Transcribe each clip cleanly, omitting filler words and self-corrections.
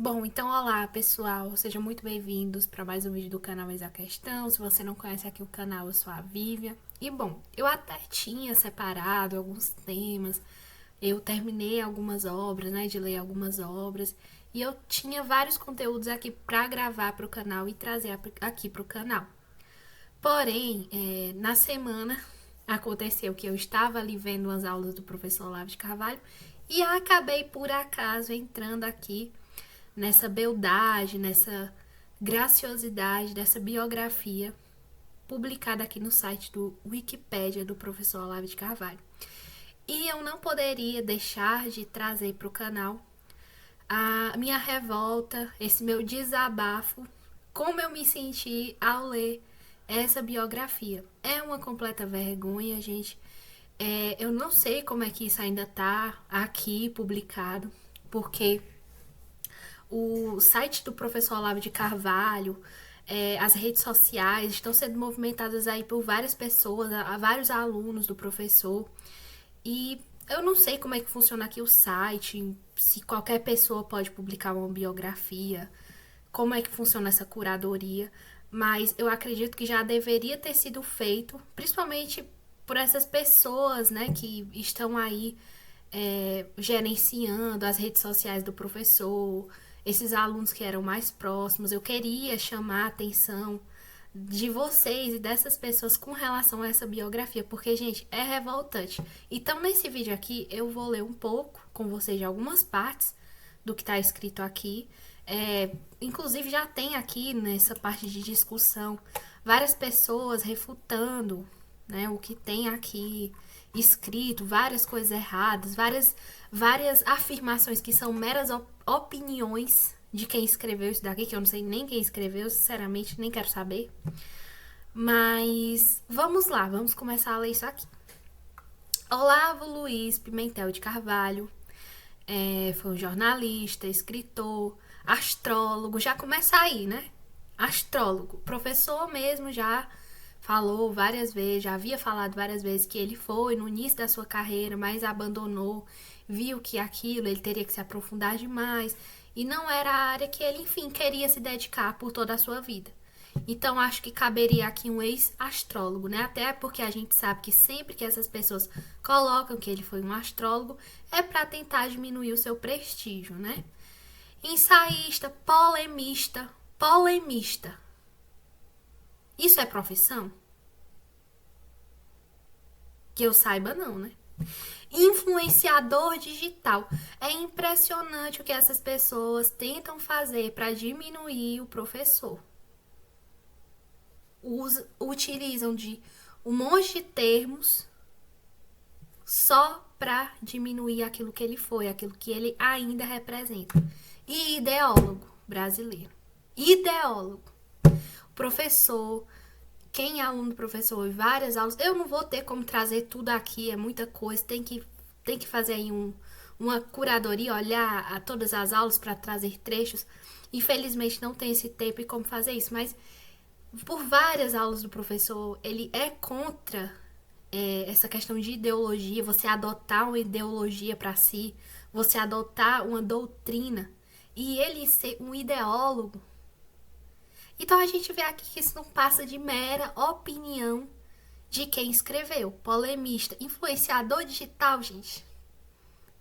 Bom, então olá pessoal, sejam muito bem-vindos para mais um vídeo do canal Eis a Questão. Se você não conhece aqui o canal, eu sou a Vívia. E bom, eu até tinha separado alguns temas, eu terminei algumas obras, né, de ler algumas obras, e eu tinha vários conteúdos aqui para gravar para o canal e trazer aqui para o canal. Porém, na semana aconteceu que eu estava ali vendo as aulas do professor Olavo de Carvalho e acabei por acaso entrando aqui nessa beldade, nessa graciosidade dessa biografia publicada aqui no site do Wikipédia do professor Olavo de Carvalho. E eu não poderia deixar de trazer para o canal a minha revolta, esse meu desabafo, como eu me senti ao ler essa biografia. É uma completa vergonha, gente. Eu não sei como é que isso ainda tá aqui publicado, porque o site do professor Olavo de Carvalho, as redes sociais estão sendo movimentadas aí por várias pessoas, vários alunos do professor. E eu não sei como é que funciona aqui o site, se qualquer pessoa pode publicar uma biografia, como é que funciona essa curadoria, mas eu acredito que já deveria ter sido feito, principalmente por essas pessoas, né, que estão aí gerenciando as redes sociais do professor, esses alunos que eram mais próximos. Eu queria chamar a atenção de vocês e dessas pessoas com relação a essa biografia, porque, gente, é revoltante. Então, nesse vídeo aqui, eu vou ler um pouco com vocês de algumas partes do que está escrito aqui. Inclusive, já tem aqui nessa parte de discussão várias pessoas refutando, né, o que tem aqui escrito, várias coisas erradas, várias afirmações que são meras opiniões de quem escreveu isso daqui, que eu não sei nem quem escreveu, sinceramente, nem quero saber. Mas vamos lá, vamos começar a ler isso aqui. Olavo Luiz Pimentel de Carvalho foi um jornalista, escritor, astrólogo, já começa aí, né? Astrólogo, professor mesmo, já falou várias vezes, já havia falado várias vezes que ele foi no início da sua carreira, mas abandonou, viu que aquilo ele teria que se aprofundar demais e não era a área que ele, enfim, queria se dedicar por toda a sua vida. Então acho que caberia aqui um ex-astrólogo, né? Até porque a gente sabe que sempre que essas pessoas colocam que ele foi um astrólogo é para tentar diminuir o seu prestígio, né? Ensaísta, polemista. Isso é profissão? Que eu saiba, não, né? Influenciador digital. É impressionante o que essas pessoas tentam fazer para diminuir o professor. Utilizam de um monte de termos só para diminuir aquilo que ele foi, aquilo que ele ainda representa. E ideólogo brasileiro. Ideólogo. Professor, quem é aluno do professor e várias aulas, eu não vou ter como trazer tudo aqui, é muita coisa, tem que fazer aí uma curadoria, olhar a todas as aulas para trazer trechos. Infelizmente não tem esse tempo e como fazer isso, mas por várias aulas do professor, ele é contra essa questão de ideologia, você adotar uma ideologia para si, você adotar uma doutrina e ele ser um ideólogo. Então a gente vê aqui que isso não passa de mera opinião de quem escreveu. Polemista, influenciador digital, gente,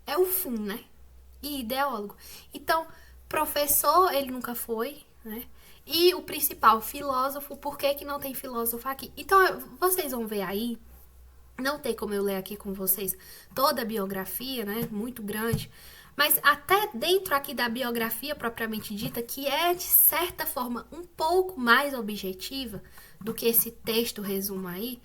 é o fim, né? E ideólogo. Então, professor, ele nunca foi, né? E o principal, filósofo, por que não tem filósofo aqui? Então, vocês vão ver aí, não tem como eu ler aqui com vocês toda a biografia, né? Muito grande. Mas até dentro aqui da biografia propriamente dita, que é de certa forma um pouco mais objetiva do que esse texto resumo aí,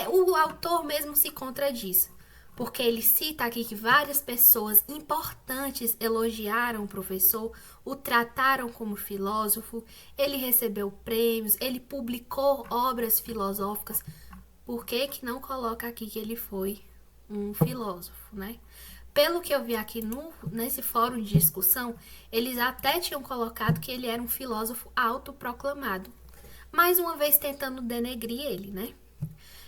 o autor mesmo se contradiz. Porque ele cita aqui que várias pessoas importantes elogiaram o professor, o trataram como filósofo, ele recebeu prêmios, ele publicou obras filosóficas. Por que não coloca aqui que ele foi um filósofo, né? Pelo que eu vi aqui nesse fórum de discussão, eles até tinham colocado que ele era um filósofo autoproclamado. Mais uma vez tentando denegrir ele, né?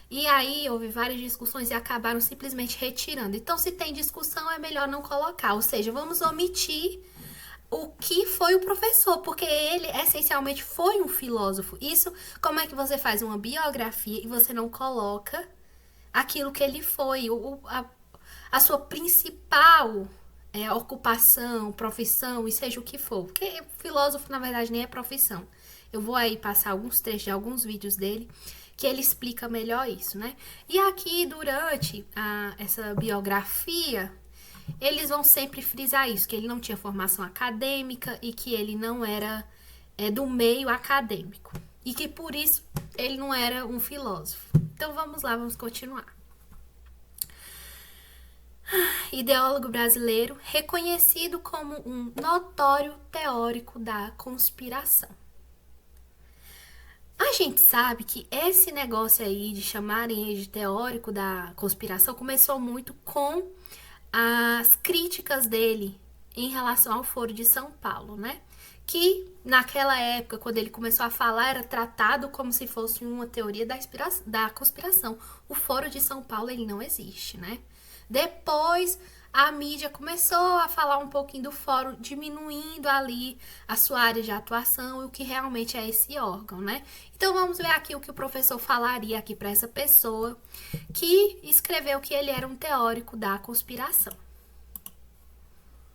E aí houve várias discussões e acabaram simplesmente retirando. Então, se tem discussão, é melhor não colocar. Ou seja, vamos omitir o que foi o professor, porque ele essencialmente foi um filósofo. Isso, como é que você faz uma biografia e você não coloca aquilo que ele foi, a sua principal ocupação, profissão, e seja o que for. Porque filósofo, na verdade, nem é profissão. Eu vou aí passar alguns trechos de alguns vídeos dele que ele explica melhor isso, né? E aqui, durante essa biografia, eles vão sempre frisar isso, que ele não tinha formação acadêmica e que ele não era do meio acadêmico. E que por isso ele não era um filósofo. Então vamos lá, vamos continuar. Ideólogo brasileiro, reconhecido como um notório teórico da conspiração. A gente sabe que esse negócio aí de chamarem ele de teórico da conspiração começou muito com as críticas dele em relação ao Foro de São Paulo, né? Que naquela época, quando ele começou a falar, era tratado como se fosse uma teoria da conspiração. O Foro de São Paulo, ele não existe, né? Depois, a mídia começou a falar um pouquinho do fórum, diminuindo ali a sua área de atuação e o que realmente é esse órgão, né? Então, vamos ver aqui o que o professor falaria aqui para essa pessoa que escreveu que ele era um teórico da conspiração.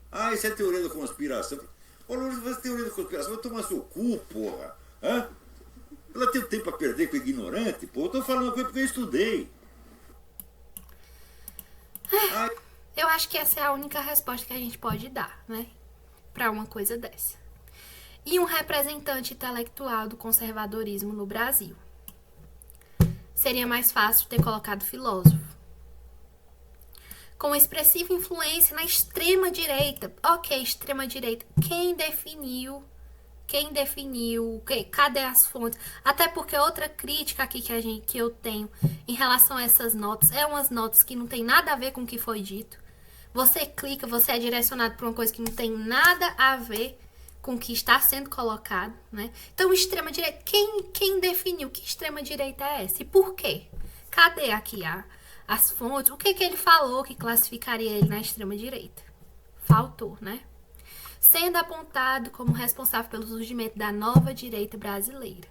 Ah, isso é teoria da conspiração. Ô, Lourdes, você teoria da conspiração, vai tomar seu cu, porra. Hã? Ela tem tempo pra perder com o ignorante, pô. Eu tô falando coisa porque eu estudei. Eu acho que essa é a única resposta que a gente pode dar, né? Para uma coisa dessa. E um representante intelectual do conservadorismo no Brasil. Seria mais fácil ter colocado filósofo. Com expressiva influência na extrema-direita. Ok, extrema-direita. Quem definiu? Cadê as fontes? Até porque outra crítica aqui que eu tenho em relação a essas notas é umas notas que não tem nada a ver com o que foi dito. Você clica, você é direcionado para uma coisa que não tem nada a ver com o que está sendo colocado, né? Então, extrema-direita, quem definiu que extrema-direita é essa? E por quê? Cadê aqui as fontes? O que ele falou que classificaria ele na extrema-direita? Faltou, né? Sendo apontado como responsável pelo surgimento da nova direita brasileira.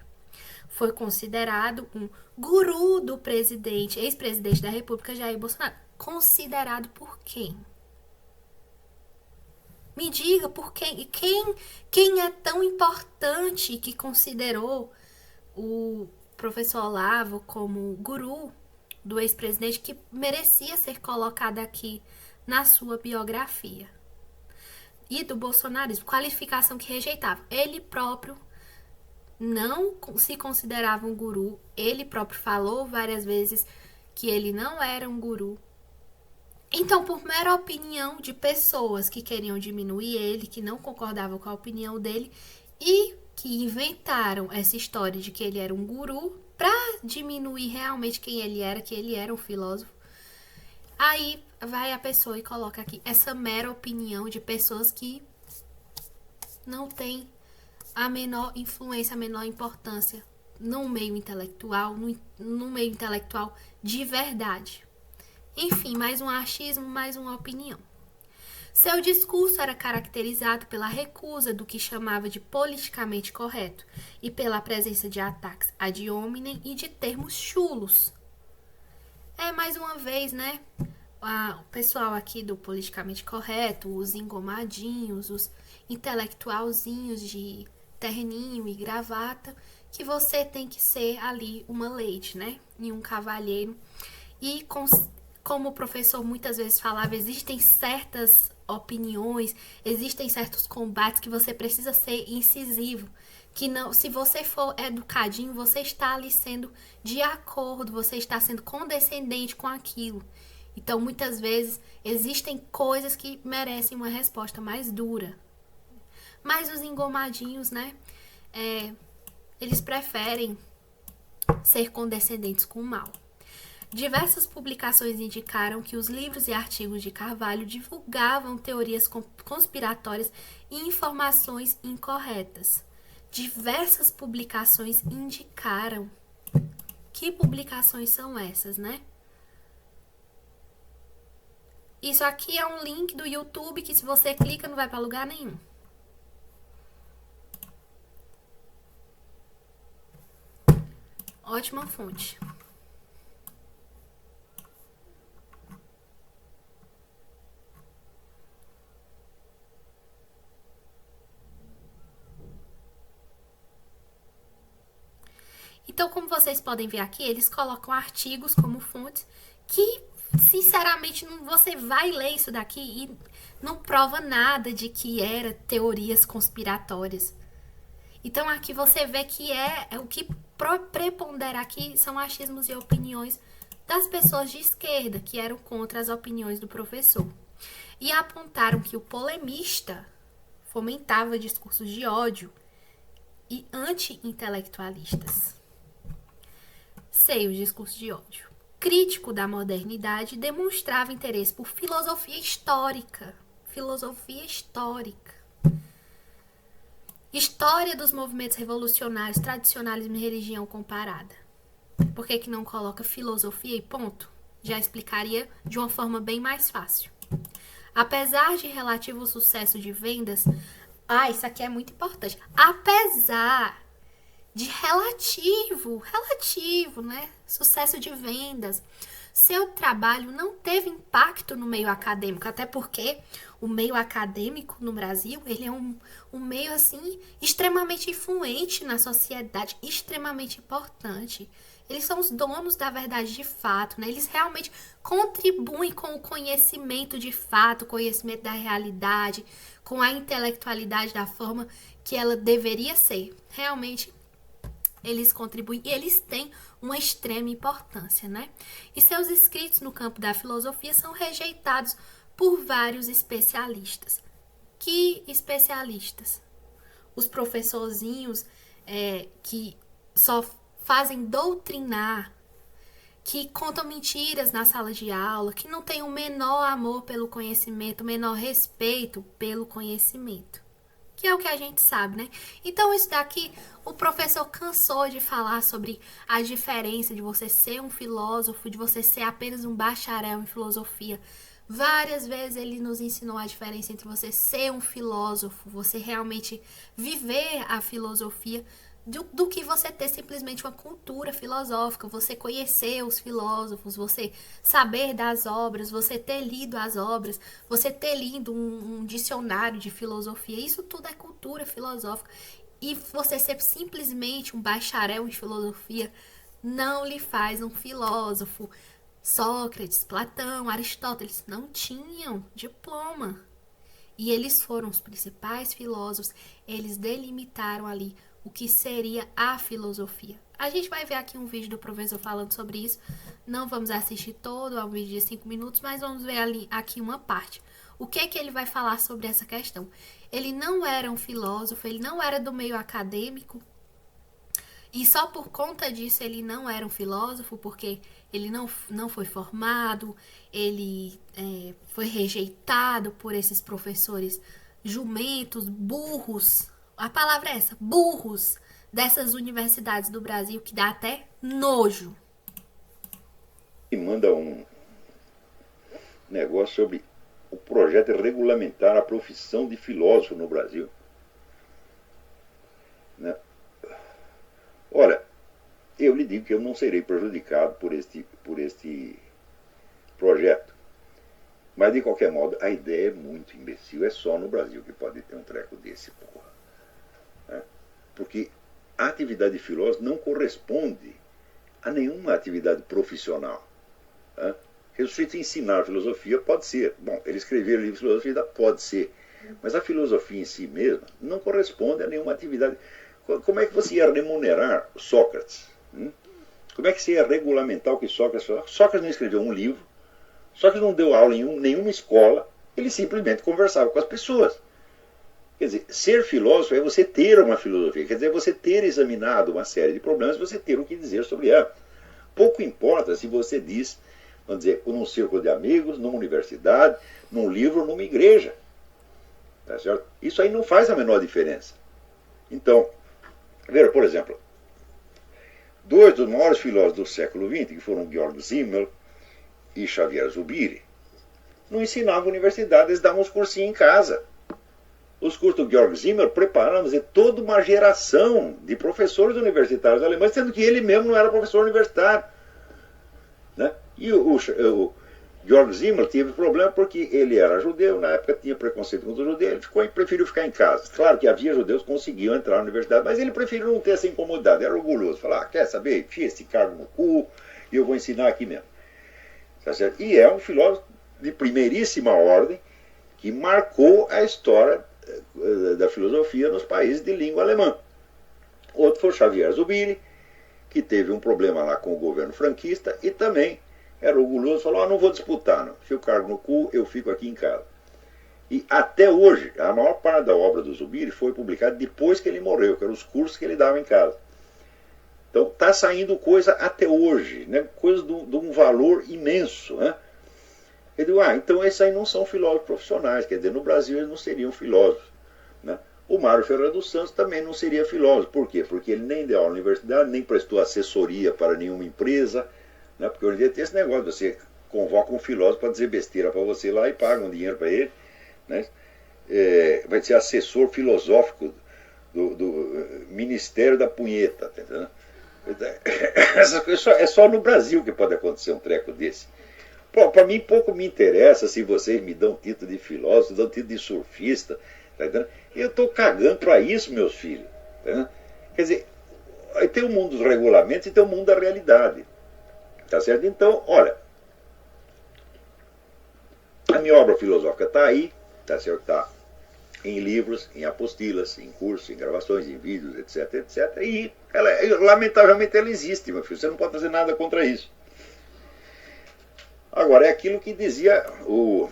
Foi considerado um guru do ex-presidente da República, Jair Bolsonaro. Considerado por quem? Me diga por quem? E quem é tão importante que considerou o professor Olavo como guru do ex-presidente que merecia ser colocado aqui na sua biografia? E do bolsonarismo, qualificação que rejeitava. Ele próprio não se considerava um guru, ele próprio falou várias vezes que ele não era um guru. Então, por mera opinião de pessoas que queriam diminuir ele, que não concordavam com a opinião dele e que inventaram essa história de que ele era um guru para diminuir realmente quem ele era, que ele era um filósofo. Aí vai a pessoa e coloca aqui essa mera opinião de pessoas que não tem a menor influência, a menor importância no meio intelectual, no meio intelectual de verdade. Enfim, mais um achismo, mais uma opinião. Seu discurso era caracterizado pela recusa do que chamava de politicamente correto e pela presença de ataques ad hominem e de termos chulos. Mais uma vez, né? O pessoal aqui do politicamente correto, os engomadinhos, os intelectualzinhos de terninho e gravata, que você tem que ser ali uma lady, né? E um cavalheiro. E como o professor muitas vezes falava, existem certas opiniões, existem certos combates que você precisa ser incisivo. Que não, se você for educadinho, você está ali sendo de acordo, você está sendo condescendente com aquilo. Então, muitas vezes, existem coisas que merecem uma resposta mais dura. Mas os engomadinhos, né? Eles preferem ser condescendentes com o mal. Diversas publicações indicaram que os livros e artigos de Carvalho divulgavam teorias conspiratórias e informações incorretas. Diversas publicações indicaram. Que publicações são essas, né? Isso aqui é um link do YouTube que se você clica não vai para lugar nenhum. ótima fonte. Então, como vocês podem ver aqui, eles colocam artigos como fonte que, sinceramente, você vai ler isso daqui e não prova nada de que era teorias conspiratórias. Então, aqui você vê que o que prepondera aqui são achismos e opiniões das pessoas de esquerda, que eram contra as opiniões do professor. E apontaram que o polemista fomentava discursos de ódio e anti-intelectualistas. Sei o discurso de ódio. Crítico da modernidade, demonstrava interesse por filosofia histórica. Filosofia histórica. História dos movimentos revolucionários, tradicionalismo e religião comparada. Por que não coloca filosofia e ponto? Já explicaria de uma forma bem mais fácil. Apesar de relativo sucesso de vendas... isso aqui é muito importante. Apesar de relativo, né? Sucesso de vendas. Seu trabalho não teve impacto no meio acadêmico, até porque o meio acadêmico no Brasil, ele é um meio, assim, extremamente influente na sociedade, extremamente importante. Eles são os donos da verdade de fato, né? Eles realmente contribuem com o conhecimento de fato, conhecimento da realidade, com a intelectualidade da forma que ela deveria ser. Realmente, eles contribuem e eles têm uma extrema importância, né? E seus escritos no campo da filosofia são rejeitados por vários especialistas. Que especialistas? Os professorzinhos que só fazem doutrinar, que contam mentiras na sala de aula, que não têm o menor amor pelo conhecimento, o menor respeito pelo conhecimento. Que é o que a gente sabe, né? Então, isso daqui, o professor cansou de falar sobre a diferença de você ser um filósofo, de você ser apenas um bacharel em filosofia. Várias vezes ele nos ensinou a diferença entre você ser um filósofo, você realmente viver a filosofia, do que você ter simplesmente uma cultura filosófica, você conhecer os filósofos, você saber das obras, você ter lido as obras, você ter lido um dicionário de filosofia. Isso tudo é cultura filosófica. E você ser simplesmente um bacharel em filosofia não lhe faz um filósofo. Sócrates, Platão, Aristóteles não tinham diploma. E eles foram os principais filósofos, eles delimitaram ali o que seria a filosofia. A gente vai ver aqui um vídeo do professor falando sobre isso. Não vamos assistir todo, é um vídeo de 5 minutos, mas vamos ver ali, aqui uma parte. O que ele vai falar sobre essa questão? Ele não era um filósofo, ele não era do meio acadêmico, e só por conta disso ele não era um filósofo, porque ele não foi formado, ele foi rejeitado por esses professores jumentos, burros. A palavra é essa, burros, dessas universidades do Brasil, que dá até nojo. E manda um negócio sobre o projeto de regulamentar a profissão de filósofo no Brasil. Né? Olha, eu lhe digo que eu não serei prejudicado por este projeto. Mas, de qualquer modo, a ideia é muito imbecil. É só no Brasil que pode ter um treco desse, porra. Porque a atividade de filósofo não corresponde a nenhuma atividade profissional. Se ensinar filosofia, pode ser. Bom, ele escrever livro de filosofia, pode ser. Mas a filosofia em si mesma não corresponde a nenhuma atividade. Como é que você ia remunerar Sócrates? Como é que você ia regulamentar o que Sócrates falou? Sócrates não escreveu um livro, Sócrates não deu aula em nenhuma escola, ele simplesmente conversava com as pessoas. Quer dizer, ser filósofo é você ter uma filosofia, quer dizer, você ter examinado uma série de problemas, você ter o que dizer sobre ela. Pouco importa se você diz, vamos dizer, num círculo de amigos, numa universidade, num livro, numa igreja. Tá certo? Isso aí não faz a menor diferença. Então, veja, por exemplo, dois dos maiores filósofos do século XX, que foram Georg Simmel e Xavier Zubiri, não ensinavam universidade, eles davam uns cursinhos em casa. Os cursos do Georg Simmel prepararam toda uma geração de professores universitários alemães, sendo que ele mesmo não era professor universitário. Né? E o Georg Simmel teve problema porque ele era judeu, na época tinha preconceito contra os judeus, ele preferiu ficar em casa. Claro que havia judeus que conseguiam entrar na universidade, mas ele preferiu não ter essa incomodidade, era orgulhoso. Falar, quer saber, enfia esse cargo no cu e eu vou ensinar aqui mesmo. Tá certo? E é um filósofo de primeiríssima ordem que marcou a história da filosofia nos países de língua alemã. Outro foi Xavier Zubiri, que teve um problema lá com o governo franquista e também era orgulhoso, falou, não vou disputar, não. Enfio o cargo no cu, eu fico aqui em casa. E até hoje, a maior parte da obra do Zubiri foi publicada depois que ele morreu, que eram os cursos que ele dava em casa. Então está saindo coisa até hoje, né? Coisa de um valor imenso. Né? Eu digo, então esses aí não são filósofos profissionais, quer dizer, no Brasil eles não seriam filósofos. Né? O Mário Ferreira dos Santos também não seria filósofo. Por quê? Porque ele nem deu aula na universidade, nem prestou assessoria para nenhuma empresa. Né? Porque hoje em dia tem esse negócio, você convoca um filósofo para dizer besteira para você lá e paga um dinheiro para ele. Né? Vai ser assessor filosófico do Ministério da Punheta. Tá entendendo? É só no Brasil que pode acontecer um treco desse. Para mim pouco me interessa se vocês me dão título de filósofo, dão título de surfista. Tá entendendo? Eu estou cagando para isso, meus filhos. Tá entendendo? Quer dizer, tem o mundo dos regulamentos e tem o mundo da realidade. Tá certo? Então, olha, a minha obra filosófica está aí, tá certo? Está em livros, em apostilas, em cursos, em gravações, em vídeos, etc, etc. E lamentavelmente ela existe, meu filho. Você não pode fazer nada contra isso. Agora, é aquilo que dizia o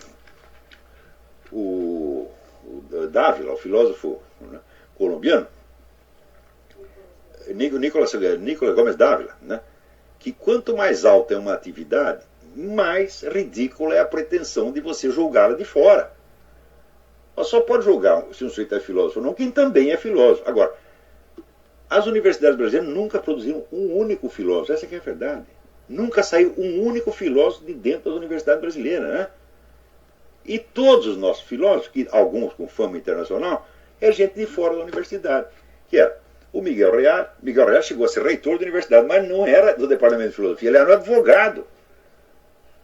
Dávila, o filósofo, né, colombiano, Nicolás Gómez Dávila, né, que quanto mais alta é uma atividade, mais ridícula é a pretensão de você julgá-la de fora. Mas só pode julgar se um sujeito é filósofo ou não, quem também é filósofo. Agora, as universidades brasileiras nunca produziram um único filósofo, essa que é a verdade. Nunca saiu um único filósofo de dentro das universidades brasileiras, né? E todos os nossos filósofos, que alguns com fama internacional, é gente de fora da universidade, que era o Miguel Real. Miguel Real chegou a ser reitor da universidade, mas não era do departamento de filosofia, ele era um advogado.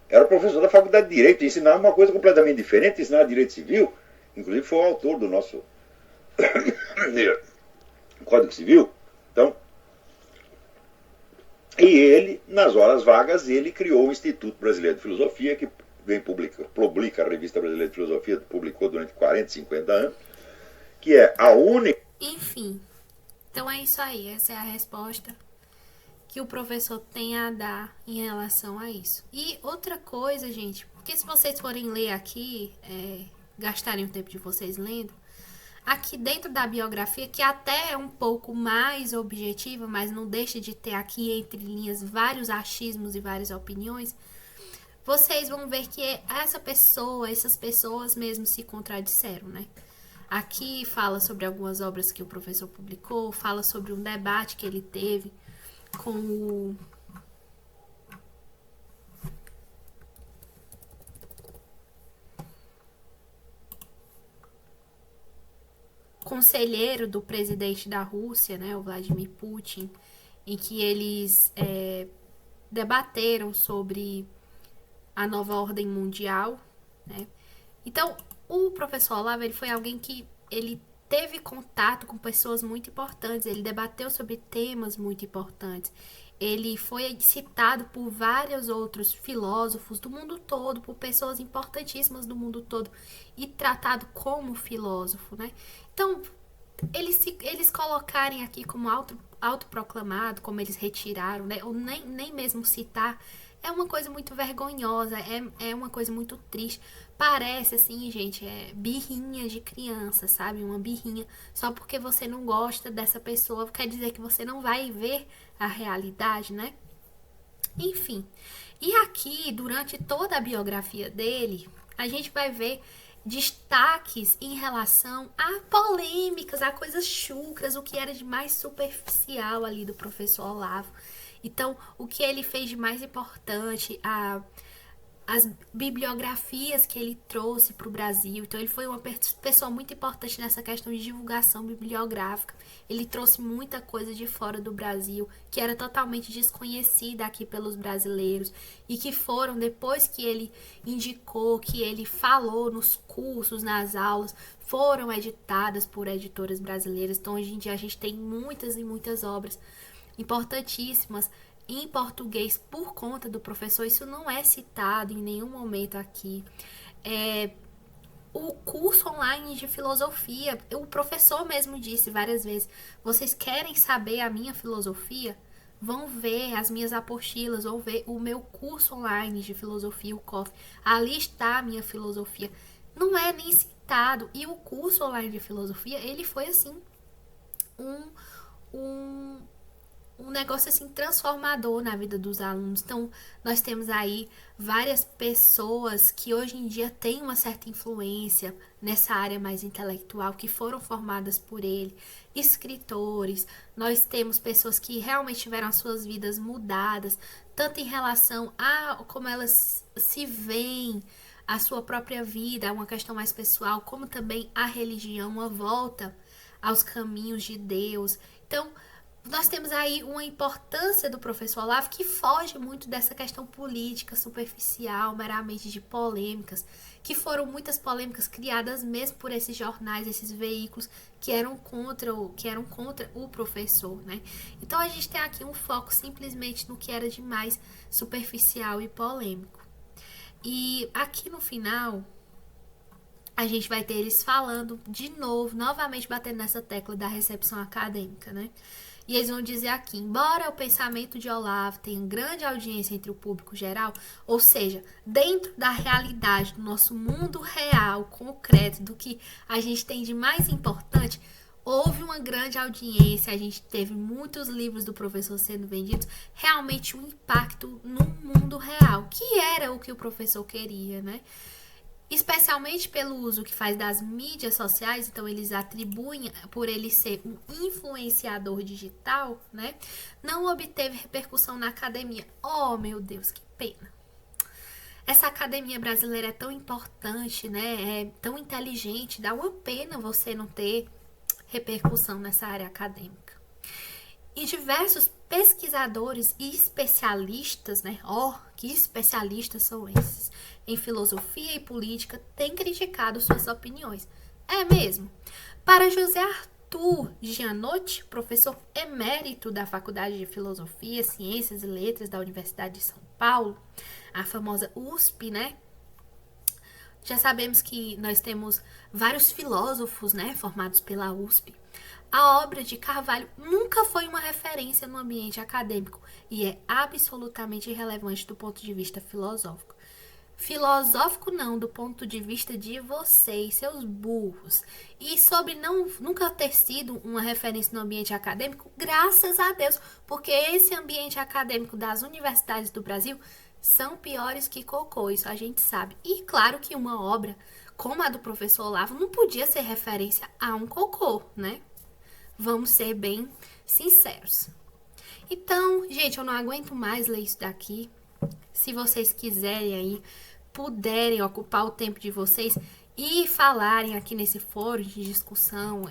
Era professor da faculdade de Direito, ensinava uma coisa completamente diferente, ensinava Direito Civil. Inclusive foi o autor do nosso Código Civil. Então, e ele, nas horas vagas, ele criou o Instituto Brasileiro de Filosofia, que publica a Revista Brasileira de Filosofia, publicou durante 40, 50 anos, que é a única... Enfim, então é isso aí, essa é a resposta que o professor tem a dar em relação a isso. E outra coisa, gente, porque se vocês forem ler aqui, gastarem o tempo de vocês lendo, aqui dentro da biografia, que até é um pouco mais objetiva, mas não deixa de ter aqui entre linhas vários achismos e várias opiniões, vocês vão ver que essas pessoas mesmo se contradisseram, né? Aqui fala sobre algumas obras que o professor publicou, fala sobre um debate que ele teve com o conselheiro do presidente da Rússia, né, o Vladimir Putin, em que eles debateram sobre a nova ordem mundial, né? Então, o professor Olavo, ele foi alguém que ele teve contato com pessoas muito importantes, ele debateu sobre temas muito importantes, ele foi citado por vários outros filósofos do mundo todo, por pessoas importantíssimas do mundo todo, e tratado como filósofo, né? Então, eles colocarem aqui como autoproclamado, como eles retiraram, né? Ou nem mesmo citar, é uma coisa muito vergonhosa, é uma coisa muito triste. Parece assim, gente, birrinha de criança, sabe? Uma birrinha. Só porque você não gosta dessa pessoa, quer dizer que você não vai ver a realidade, né? Enfim. E aqui, durante toda a biografia dele, a gente vai ver destaques em relação a polêmicas, a coisas chucras, o que era de mais superficial ali do professor Olavo. Então, o que ele fez de mais importante, as bibliografias que ele trouxe para o Brasil. Então, ele foi uma pessoa muito importante nessa questão de divulgação bibliográfica. Ele trouxe muita coisa de fora do Brasil, que era totalmente desconhecida aqui pelos brasileiros, e que foram, depois que ele indicou, que ele falou nos cursos, nas aulas, foram editadas por editoras brasileiras. Então, hoje em dia, a gente tem muitas e muitas obras importantíssimas em português por conta do professor. Isso não é citado em nenhum momento aqui. O curso online de filosofia, o professor mesmo disse várias vezes: vocês querem saber a minha filosofia? Vão ver as minhas apostilas, ou ver o meu curso online de filosofia, o COF. Ali está a minha filosofia. Não é nem citado. E o curso online de filosofia, ele foi assim um negócio assim transformador na vida dos alunos. Então, nós temos aí várias pessoas que hoje em dia têm uma certa influência nessa área mais intelectual, que foram formadas por ele, escritores. Nós temos pessoas que realmente tiveram as suas vidas mudadas, tanto em relação a como elas se veem, a sua própria vida, uma questão mais pessoal, como também a religião, uma volta aos caminhos de Deus. Então, nós temos aí uma importância do professor Olavo que foge muito dessa questão política superficial, meramente de polêmicas, que foram muitas polêmicas criadas mesmo por esses jornais, esses veículos que eram contra o professor, né? Então, a gente tem aqui um foco simplesmente no que era de mais superficial e polêmico. E aqui no final, a gente vai ter eles falando de novo, novamente batendo nessa tecla da recepção acadêmica, né? E eles vão dizer aqui: embora o pensamento de Olavo tenha grande audiência entre o público geral, ou seja, dentro da realidade do nosso mundo real, concreto, do que a gente tem de mais importante, houve uma grande audiência, a gente teve muitos livros do professor sendo vendidos, realmente um impacto no mundo real, que era o que o professor queria, né? Especialmente pelo uso que faz das mídias sociais. Então eles atribuem, por ele ser um influenciador digital, né, não obteve repercussão na academia. Oh, meu Deus, que pena. Essa academia brasileira é tão importante, né, é tão inteligente, dá uma pena você não ter repercussão nessa área acadêmica. E diversos pesquisadores e especialistas, né, que especialistas são esses, em filosofia e política, têm criticado suas opiniões. É mesmo. Para José Arthur Gianotti, professor emérito da Faculdade de Filosofia, Ciências e Letras da Universidade de São Paulo, a famosa USP, né? Já sabemos que nós temos vários filósofos, né, formados pela USP. A obra de Carvalho nunca foi uma referência no ambiente acadêmico e é absolutamente irrelevante do ponto de vista filosófico. Filosófico não, do ponto de vista de vocês, seus burros. E sobre nunca ter sido uma referência no ambiente acadêmico, graças a Deus, porque esse ambiente acadêmico das universidades do Brasil são piores que cocô, isso a gente sabe. E claro que uma obra como a do professor Olavo não podia ser referência a um cocô, né? Vamos ser bem sinceros. Então, gente, eu não aguento mais ler isso daqui. Se vocês quiserem aí, puderem ocupar o tempo de vocês e falarem aqui nesse fórum de discussão,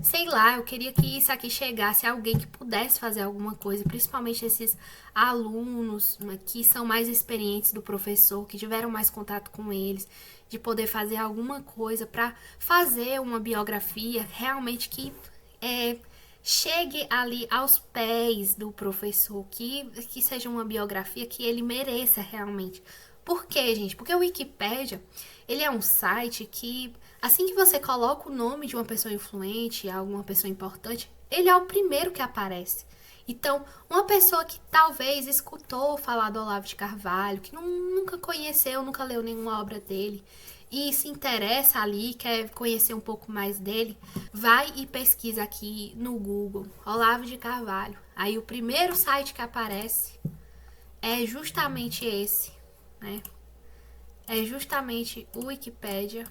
sei lá, eu queria que isso aqui chegasse a alguém que pudesse fazer alguma coisa, principalmente esses alunos que são mais experientes do professor, que tiveram mais contato com eles, de poder fazer alguma coisa para fazer uma biografia realmente que chegue ali aos pés do professor, que seja uma biografia que ele mereça realmente. Por quê, gente? Porque o Wikipédia, ele é um site que, assim que você coloca o nome de uma pessoa influente, alguma pessoa importante, ele é o primeiro que aparece. Então, uma pessoa que talvez escutou falar do Olavo de Carvalho, que nunca conheceu, nunca leu nenhuma obra dele, e se interessa ali, quer conhecer um pouco mais dele, vai e pesquisa aqui no Google, Olavo de Carvalho. Aí o primeiro site que aparece é justamente esse, né? É justamente o Wikipédia.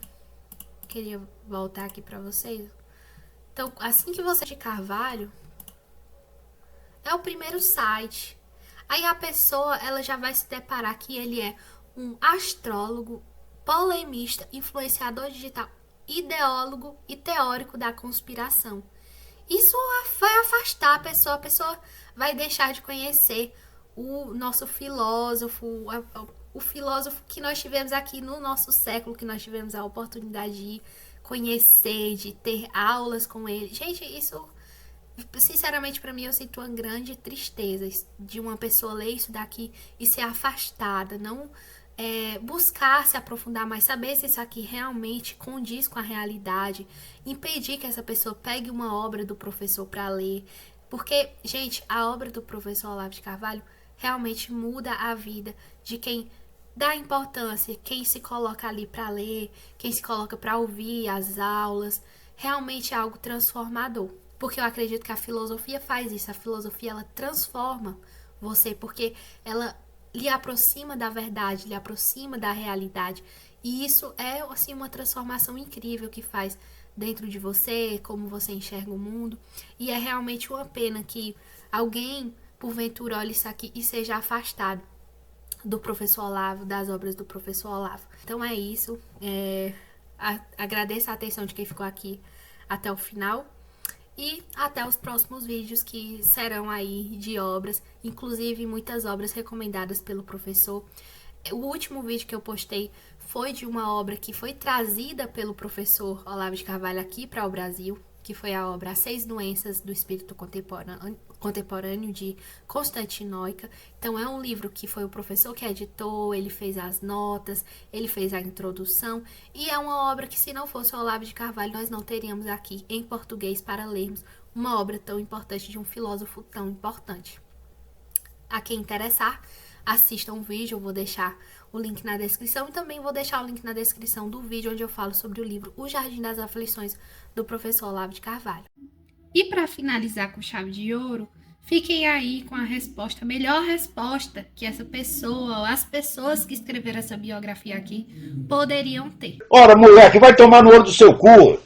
Queria voltar aqui para vocês. Então, assim que você de Carvalho, é o primeiro site. Aí a pessoa, ela já vai se deparar que ele é um astrólogo, polemista, influenciador digital, ideólogo e teórico da conspiração. Isso vai afastar a pessoa vai deixar de conhecer o nosso filósofo, o filósofo que nós tivemos aqui no nosso século, que nós tivemos a oportunidade de conhecer, de ter aulas com ele. Gente, isso, sinceramente, para mim, eu sinto uma grande tristeza de uma pessoa ler isso daqui e ser afastada, não buscar se aprofundar mais, saber se isso aqui realmente condiz com a realidade, impedir que essa pessoa pegue uma obra do professor para ler, porque, gente, a obra do professor Olavo de Carvalho realmente muda a vida de quem dá importância, quem se coloca ali para ler, quem se coloca para ouvir as aulas, realmente é algo transformador. Porque eu acredito que a filosofia faz isso, a filosofia ela transforma você, porque ela lhe aproxima da verdade, lhe aproxima da realidade. E isso é, assim, uma transformação incrível que faz dentro de você, como você enxerga o mundo. E é realmente uma pena que alguém, porventura, olhe isso aqui e seja afastado do professor Olavo, das obras do professor Olavo. Então é isso. Agradeço a atenção de quem ficou aqui até o final. E até os próximos vídeos que serão aí de obras, inclusive muitas obras recomendadas pelo professor. O último vídeo que eu postei foi de uma obra que foi trazida pelo professor Olavo de Carvalho aqui para o Brasil, que foi a obra As 6 Doenças do Espírito Contemporâneo de Constantinóica. Então é um livro que foi o professor que editou, ele fez as notas, ele fez a introdução, e é uma obra que, se não fosse o Olavo de Carvalho, nós não teríamos aqui em português para lermos uma obra tão importante de um filósofo tão importante. A quem interessar, assista um vídeo, eu vou deixar o link na descrição, e também vou deixar o link na descrição do vídeo onde eu falo sobre o livro O Jardim das Aflições, do professor Olavo de Carvalho. E para finalizar com chave de ouro, fiquem aí com a resposta, a melhor resposta que essa pessoa, ou as pessoas que escreveram essa biografia aqui, poderiam ter. Ora, moleque, vai tomar no olho do seu cu!